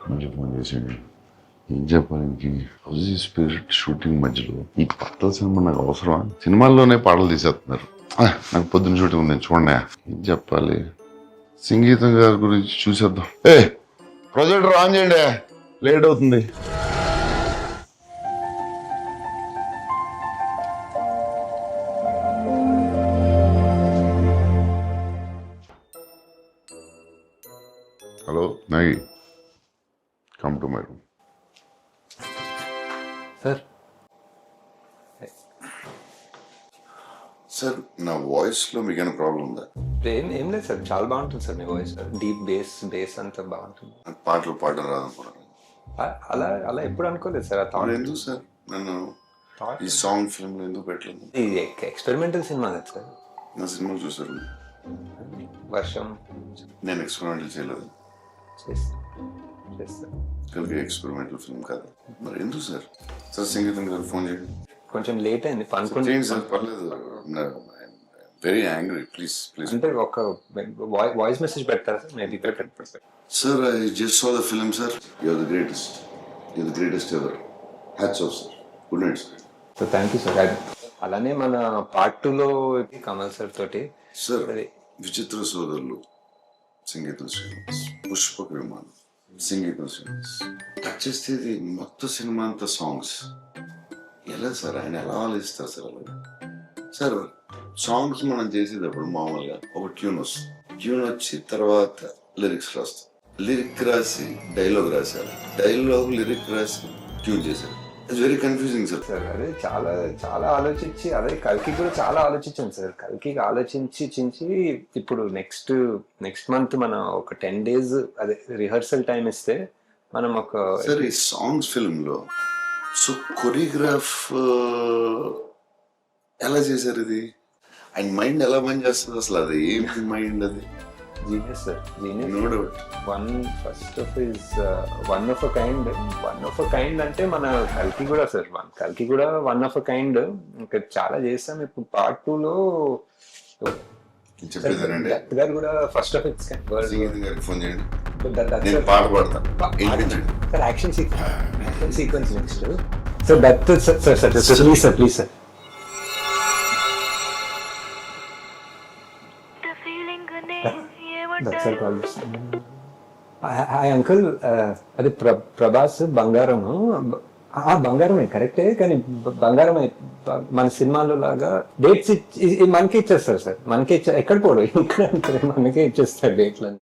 మళ్ళీ ఫోన్ చేసాడు. ఏం చెప్పాలి, స్పిరిట్ షూటింగ్ మధ్యలో ఈ పాటల సినిమా నాకు అవసరమా? సినిమాల్లోనే పాటలు తీసేస్తున్నారు. నాకు పొద్దున్న షూటింగ్ ఉంది చూడండి. ఏం చెప్పాలి, సంగీతం గారి గురించి చూసేద్దాం. ప్రొజెక్టర్ ఆన్ చేయండి, లేట్ అవుతుంది. Hello Nagi, come to my room. Sir sir, నా వాయిస్లో మీకు ఏమైనా ప్రాబ్లం ఉందా? ఏం లేదు సార్, చాలా బాగుంటుంది సార్ మీ వాయిస్. డీప్ బేస్ అంతా బాగుంటుంది. నాకు పాటలు పాడడం రాదనుకున్నాను. అలా అలా ఎప్పుడు అనుకోలేదు సార్. ఎందుకు సార్ నన్ను ఈ సాంగ్ ఫిల్మ్లో ఎందుకు పెట్టలేదు? ఇది ఎక్స్పెరిమెంటల్ సినిమా కదా సార్. నా సినిమాలు చూసారు? వర్షం నేను ఎక్స్పెరిమెంటల్ చేయలేదు. కలిగే ఎక్స్పెరిమెంటల్ ఫిల్మ్ కాదు. మరి ఎందుకు సార్? సార్ సంగీతం గారు ఫోన్ చేయండి. కొంచెం లేట్ అయింది, చేయండి సార్, పర్లేదు. Very angry, please please. అంటే ఒక వాయిస్ మెసేజ్ పెడతారా sir? Maybe sir, I just saw the film sir. You're the greatest, you're the greatest ever. Hats off sir. Good night sir. So thank you sir. అలానే మన part 2లో Kamal sir తోటి sir విచిత్ర సోదరులు, సంగీతం శ్రీనివాస్, పుష్పక విమానం, సంగీతం శ్రీనివాస్. టచ్ చేస్తే ఇది మొత్తం సినిమా అంతా సాంగ్స్. ఎలా సార్, ఆయన ఎలా ఆలోచిస్తారు సార్? అలాగే సార్, సాంగ్స్ మనం చేసేటప్పుడు మామూలుగా ఒక ట్యూన్ వస్తుంది. ట్యూన్ వచ్చి తర్వాత లిరిక్స్ రాస్తాం. లిరిక్ రాసి డైలాగ్ రాశారు, డైలాగ్ లిరిక్ రాసి ట్యూన్ చేశారు. It's very confusing sir. Sir అదే చాలా చాలా ఆలోచించి, అదే కల్కి కూడా చాలా ఆలోచించాను సార్. కల్కి ఆలోచించి ఇప్పుడు నెక్స్ట్ మంత్ మనం ఒక 10 days అదే రిహర్సల్ టైం ఇస్తే మనం ఒక సార్ ఈ సాంగ్స్ ఫిల్మ్ లో సో కొరియోగ్రాఫ్ ఎలా చేశారు? ఇది ఆయన మైండ్ ఎలా పని చేస్తుంది అసలు? అది ఏంటి మైండ్? అది genius sir, genius. No doubt. One of a kind అంటే మన కల్కి కూడా సార్. కల్కి కూడా వన్ ఆఫ్ అ కైండ్. ఇంకా చాలా చేస్తాం. ఇప్పుడు పార్ట్ 2లో చెప్పేదానండి గారు కూడా ఫస్ట్ ఆఫ్ ఇట్స్ కైండ్. సంగీతం గారికి ఫోన్ చేయండి, నేను పాట పాడతాను. Sir action sequence next. So that sir please sir. Hi uncle, అది ప్రభాస్ బంగారము. బంగారమే కరెక్టే, కానీ బంగారమే మన సినిమాలో లాగా డేట్స్ మనకే ఇచ్చేస్తారు సార్. మనకే ఎక్కడ పోడు, ఇక్కడ మనకే ఇచ్చేస్తారు డేట్లని.